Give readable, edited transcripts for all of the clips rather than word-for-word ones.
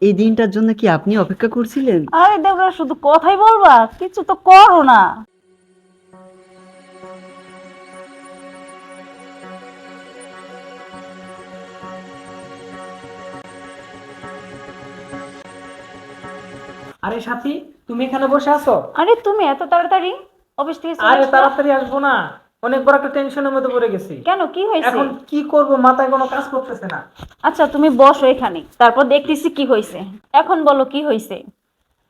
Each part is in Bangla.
এই দিনটার জন্য কি আপনি অপেক্ষা করছিলেন? আরে দেবরা, শুধু কথাই বলবা, কিছু তো করো না। আরে সাথী, তুমি এখানে বসে আছো? আরে তুমি এত তাড়াতাড়ি অফিস থেকে চলে আরে আসলা? তাড়াতাড়ি আসবো না, অনেক বড় একটা টেনশনের মধ্যে পড়ে গেছি। কেন, কি হয়েছে? এখন কি করব, মাথায় কোনো কাজ করতেছে না। আচ্ছা, তুমি বসো এখানে, তারপর দেখতেছি কি হয়েছে। এখন বলো কি হয়েছে।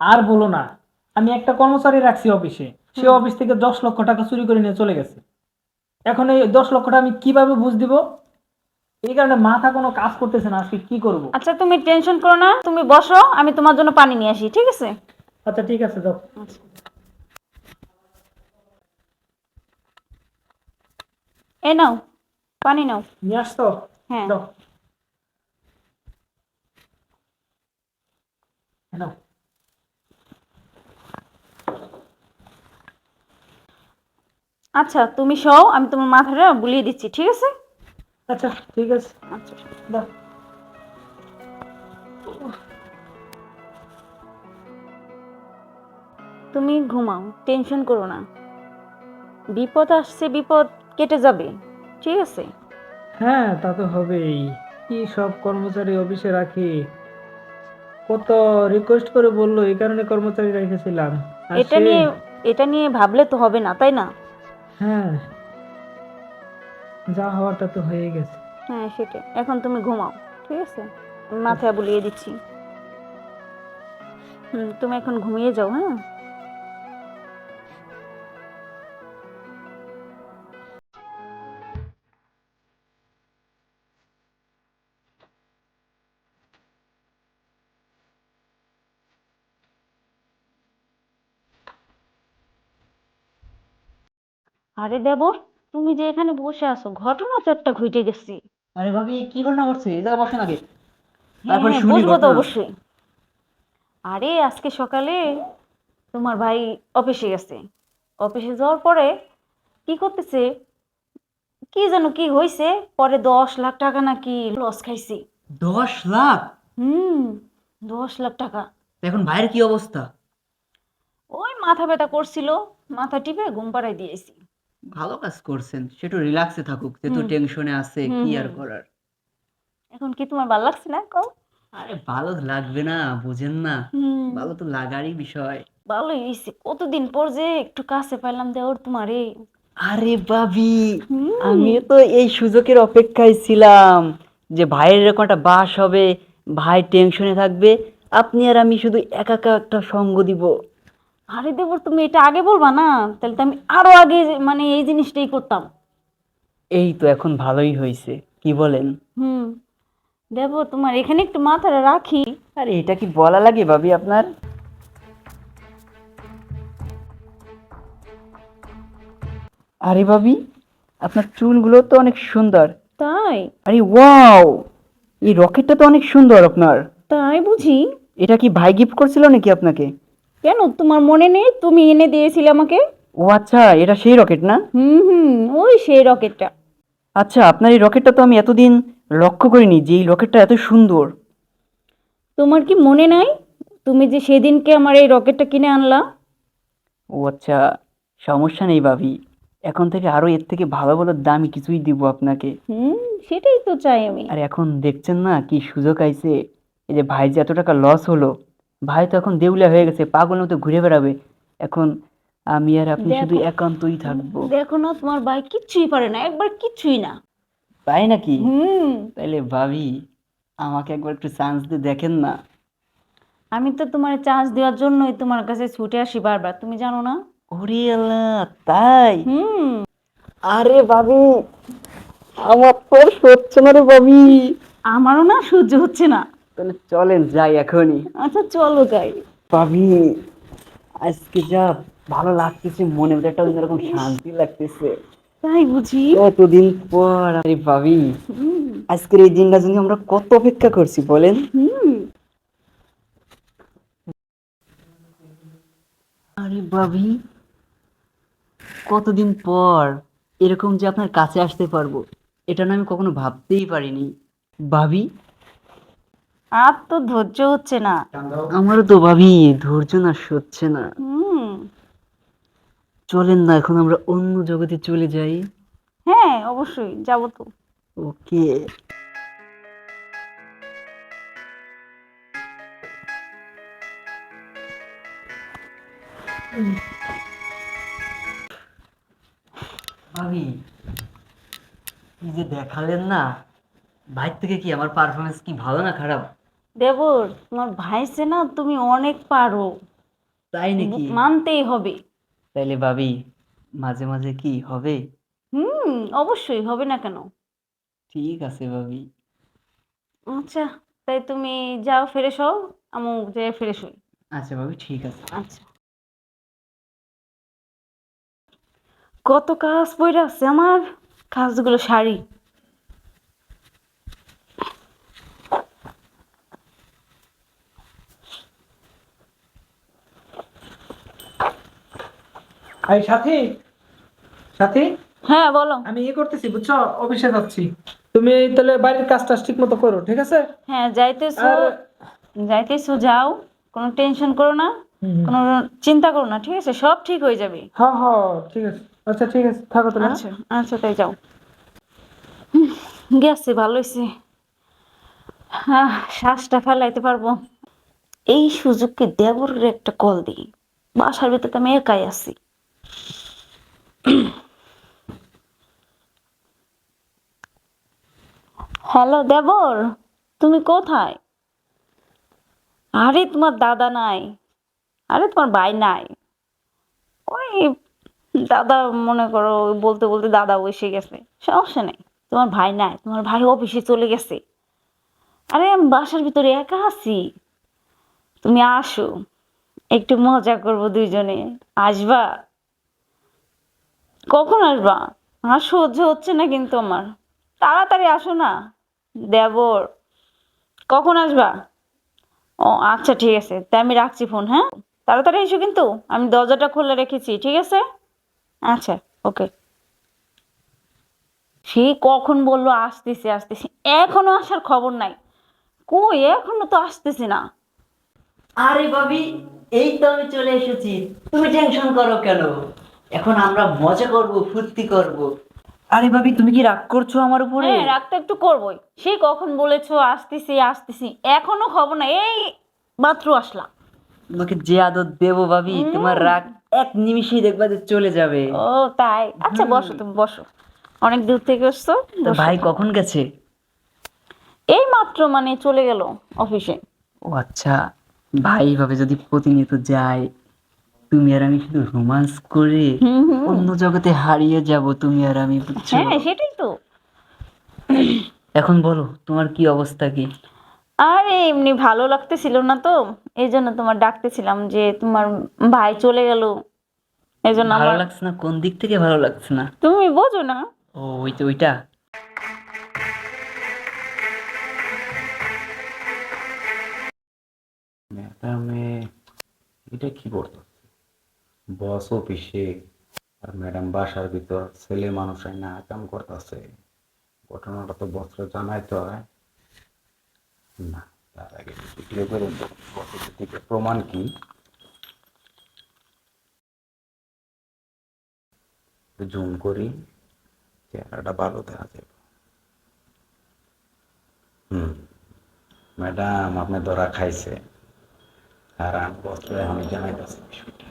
আর বলো না, আমি একটা কর্মচারী রাখছি অফিসে, সে অফিস থেকে 10 লক্ষ টাকা চুরি করে নিয়ে চলে গেছে। এখন এই 10 লক্ষটা আমি কিভাবে বুঝ দিব, এই কারণে মাথা কোনো কাজ করতেছে না, আজকে কি করব। আচ্ছা, তুমি টেনশন করো না, তুমি বসো, আমি তোমার জন্য পানি নিয়ে আসি, ঠিক আছে? আচ্ছা ঠিক আছে, যাও। আচ্ছা। এই নাও, পানি নাও। নিয়ে আসতো? হ্যাঁ। দাও। নাও। আচ্ছা, তুমি শোও, আমি তোমার মাথাটা বুলিয়ে দিচ্ছি, ঠিক আছে? আচ্ছা ঠিক আছে, আচ্ছা। দাও। তুমি ঘুমাও, টেনশন করো না। বিপদ আসছে, বিপদ কেটে যাবে, ঠিক আছে? হ্যাঁ, তা তো হবেই। কি সব কর্মচারী অফিসে রাখি, কত রিকোয়েস্ট করে বললো, এই কারণে কর্মচারী রেখেছিলাম। আর এটা সে, নিয়ে এটা নিয়ে ভাবলে তো হবে না, তাই না? হ্যাঁ, যা হওয়ারটা তো হয়ে গেছে। হ্যাঁ, সেটাই। এখন তুমি ঘুমাও, ঠিক আছে? আমি মাথায় বুলিয়ে দিচ্ছি। তুমি এখন ঘুমিয়ে যাও, হ্যাঁ? আরে দেবর, তুমি যে এখানে বসে আছো, ঘটনা তো একটা ঘটে গেছে। আরে ভাবি, কি ঘটনা ঘটছে? এই জায়গায় বসেন আগে, হ্যাঁ তারপরে হ্যাঁ, শুনি বুঝবো তো ঘটনা। অবশ্যই। আরে আজকে সকালে তোমার ভাই অফিসে গেছে। অফিসে যাওয়ার পরে কি করতেছে, কি যেন কি হয়েছে, পরে 10 লাখ টাকা নাকি লস খাইছি। 10 লাখ? হুম, 10 লাখ টাকা। এখন ভাইয়ের কি অবস্থা? ওই মাথা ব্যথা করছিল, মাথা টিপে ঘুম পাড়াই দিয়েছি। ভালো কাজ করছেন, সে একটু রিল্যাক্সে থাকুক, সে তো হুম টেনশনে আছে, হুম কি আর হুম। করার। এখন কি তোমার ভালো লাগছে না, কও? আরে ভালো লাগবে না, বুঝেন না? হুম। ভালো তো লাগারই বিষয়। ভালোই হয়েছে, কতদিন পর যে একটু কাছে পাইলাম দেওর তোমারে। আরে ভাবি, হুম। আমিও তো এই সুযোগের অপেক্ষায় ছিলাম যে ভাইয়ের এরকম একটা বাস হবে, ভাই টেনশনে থাকবে, আপনি আর আমি শুধু একা একা একটা সঙ্গ দিব। আরে দেবর, তুমি এটা আগে বলবা না, তাহলে তো আমি আরো আগে মানে এই জিনিসটাই করতাম। এই তো এখন ভালোই হয়েছে, কি বলেন? হুম। দেবর, তোমার এখানে একটু মাথাটা রাখি। আরে এটা কি বলা লাগে ভাবি আপনার? আরে ভাবি, আপনার চুলগুলো তো অনেক সুন্দর। তাই? আরে ওয়াও, এই রকেটটা তো অনেক সুন্দর আপনার। তাই বুঝি? এটা কি ভাই গিফট করছিল নাকি আপনাকে? কেন, তোমার মনে নেই? তুমি এনে দিয়েছিলে আমাকে। ও আচ্ছা, এটা সেই রকেট না? হুম, ওই সেই রকেটটা। আচ্ছা, আপনার এই রকেটটা তো আমি এতদিন লক্ষ্য করিনি যে এই রকেটটা এত সুন্দর। তোমার কি মনে নাই, তুমি যে সেদিনকে আমার এই রকেটটা কিনে আনলা? ও আচ্ছা, সমস্যা নেই ভাবি, এখন থেকে আরো এর থেকে ভালো ভালো দামি কিছুই দিব আপনাকে। হুম, সেটাই তো চাই আমি। আর এখন দেখছেন না কি সুযোগ আইছে, এই যে ভাই যে এত টাকা লস হলো, ভাই তো এখন দেউলিয়া হয়ে গেছে, পাগলের মতো ঘুরে বেড়াবে। এখন আমি আর আপনি শুধু দেখো, একান্তই থাকবো। দেখো না, তোমার ভাই কিচ্ছুই পারে না, একবার কিচ্ছুই না। তাই নাকি? হুম। তাইলে ভাবি, আমাকে একবার একটু চান্স দিয়ে দেখেন না। আমি তো তোমার চান্স দেওয়ার জন্যই তোমার কাছে ছুটে আসি বারবার, তুমি জানো না? ওরে আল্লাহ, তাই? হুম। আরে ভাবি, আমার তো আর হচ্ছে না রে ভাবি। আমারও না সহ্য হচ্ছে না। তাহলে চলেন যাই এখনই। আচ্ছা, চলো যাই। ভাবি, আজকে যা ভালো লাগতেছে, মনে মধ্যে একটা অন্যরকম শান্তি লাগতেছে। তাই বুঝি? কতদিন পর। আরে ভাবি, হুম আজকের এই দিনটার জন্য আমরা কত অপেক্ষা করছি বলেন। হুম। আরে ভাবি, কতদিন পর এরকম যে আপনার কাছে আসতে পারবো, এটা না আমি কখনো ভাবতেই পারিনি। ভাবি, আর তো ধৈর্য হচ্ছে না। আমারও তো ভাবি ধৈর্য না সচ্ছে না। হুম। চলেন না এখন আমরা অন্য জগতে চলে যাই। হ্যাঁ, অবশ্যই যাবো তো। ওকে। ভাবি কি যে দেখালেন না, বাইর থেকে কি আমার পারফরমেন্স কি ভালো না খারাপ? দেবর, তোমার ভাইছে না, তুমি অনেক পারো, তাই নাকি? মানতেই হবে। তাইলে ভাবি মাঝে মাঝে কি হবে? হুম, অবশ্যই হবে না কেন? ঠিক আছে ভাবি। আচ্ছা, তাই তুমি যাও, ফ্রেশ হও, আমু যে ফ্রেশ হই। আচ্ছা ভাবি ঠিক আছে। আচ্ছা। কত কাজ পড়ে আছে আমার, কাজগুলো সারি। এই সাথী, সাথী, হ্যাঁ বলো। আমি করতেছি বুঝছো, অফিসে যাচ্ছি। তুমি তাহলে বাড়ির কাজটা ঠিক মতো করো, ঠিক আছে? হ্যাঁ, যাইতেছো, আর যাইতেছো যাও, কোনো টেনশন করো না, কোনো চিন্তা করো না, ঠিক আছে? সব ঠিক হয়ে যাবে। হ্যাঁ হ্যাঁ ঠিক আছে। আচ্ছা ঠিক আছে, থাকো তাহলে। আচ্ছা আচ্ছা, তাই যাও। গেছে, ভালো হয়েছে। হ্যাঁ, শ্বাসটা ফেলাইতে পারবো। এই সুযোগকে দেবরের একটা কল দিই, বাসার ভিতরে তো আমি একাই আছি। হ্যালো দেবর, তুমি কোথায়? আরে তোমার দাদা নাই, আরে তোমার ভাই নাই, ওই দাদা, মনে করো বলতে বলতে দাদা এসে গেছে, সমস্যা নেই। তোমার ভাই নাই, তোমার ভাই অফিসে চলে গেছে। আরে আমি বাসার ভিতরে একা আছি, তুমি আসো, একটু মজা করবো দুইজনে। আসবা? কখন আসবা? আর সহ্য হচ্ছে না কিন্তু আমার, তাড়াতাড়ি আসো না দেবর। কখন আসবা? ও আচ্ছা ঠিক আছে, তাই আমি রাখছি ফোন, হ্যাঁ? তাড়াতাড়ি এসো কিন্তু, আমি দরজাটা খুলে রেখেছি, ঠিক আছে? আচ্ছা, ওকে। সে কখন বললো আসতেছি আসতেছি, এখনো আসার খবর নাই। কই, এখনো তো আসতেছি না। আরে ভাবি এই তো আমি চলে এসেছি, তুমি টেনশন করো কেন? এখন আমরা মজা করব, ফুর্তি করব। আরে ভাবি তুমি কি রাগ করছো আমার উপরে? হ্যাঁ, রাগটা একটু করবোই, সে কখন বলেছো আসতেছি আসতেছি, এখনো খবর নাই, এই মাত্র আসলাম। তোমাকে যে আদর দেবো ভাবি, তোমার রাগ এক নিমিষেই দেখবা যে চলে যাবে। ও তাই? আচ্ছা বসো, তুমি বসো, অনেক দূর থেকে এসছো, তা বসো। ভাই কখন গেছে? এই মাত্র মানে চলে গেল অফিসে। ও আচ্ছা। ভাই ভাবে যদি প্রতিনিয়ত যায়, তুমি আর আমি শুধু রোমান্স করে হুম হুম। অন্য জগতে হারিয়ে যাব তুমি আর আমি, বুঝছো? হ্যাঁ, সেটাই তো। এখন বলো তোমার কি অবস্থা কি? আরে এমনি ভালো লাগতেছিল না তো, এই জন্য তোমার ডাকতেছিলাম যে তোমার ভাই চলে গেল, এই জন্য ভালো আমার, লাগছে না? কোন দিক থেকে ভালো লাগছে না? তুমি বোঝো না। ও ওইটা ওইটা। ম্যাডামে এটা কি করতো? বস অফিসে আর ম্যাডাম বাসার ভিতর, ছেলে মানুষ না কাম করতেছে। ঘটনাটা তো বসরে জানাইতে হয় না? তার আগে ডিক্লেয়ার করে বসের দিকে প্রমাণ কি জুম করি, চেহারাটা ভালো দেখা যাবে। ম্যাডাম আপনি ধরা খাইছে, আর আমি বসরে আমি জানাইতেছি বিষয়টা।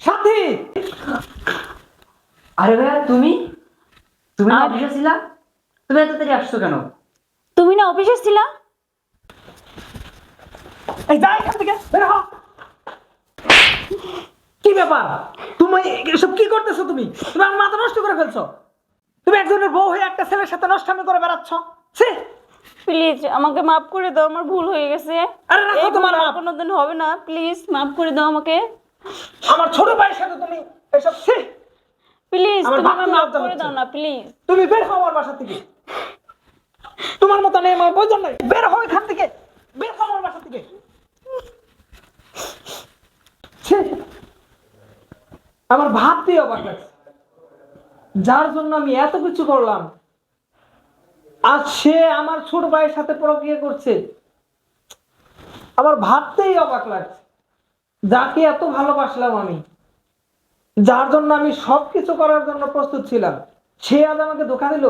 সাথী, আরে ভাইয়া তুমি, তুমি না আর- অফিসে ছিলা? তুমি এত তাড়াতাড়ি আসছো কেন? তুমি না অফিসে ছিলা? এই যা এখান থেকে, বের হ। কি ব্যাপার, তুমি এসব কি করতেছো? তুমি তুমি আমার মাথা নষ্ট করে ফেলছো। তুমি একজনের বউ হয়ে একটা ছেলের সাথে নষ্টামি করে বেড়াচ্ছ। ছি! প্লিজ আমাকে মাফ করে দাও, আমার ভুল হয়ে গেছে। আরে রাখো এই তোমার ভুল আর মাপ। কোনোদিন হবে না, প্লিজ মাফ করে দাও আমাকে। আমার ছোট ভাইয়ের সাথে তুমি এসব, ছি! প্লিজ আমার তুমি বাপ আমাকে তো মাফ লজ্জা করে হচ্ছে। দাও না, প্লিজ। তুমি বের হও আমার বাসা থেকে। তোমার মতো নেই আমার প্রয়োজন নাই, বের হও এখান থেকে, বের হও আমার বাসা থেকে। ছি! আমার ভাবতেই অবাক লাগছে, যার জন্য আমি এত কিছু করলাম, আজ সে আমার ছোট ভাইয়ের সাথে প্রক্রিয়া করছে। আমার ভাবতেই অবাক লাগছে, যাকে এত ভালোবাসলাম আমি, যার জন্য আমি সবকিছু করার জন্য প্রস্তুত ছিলাম, সে আজ আমাকে ধোঁকা দিল।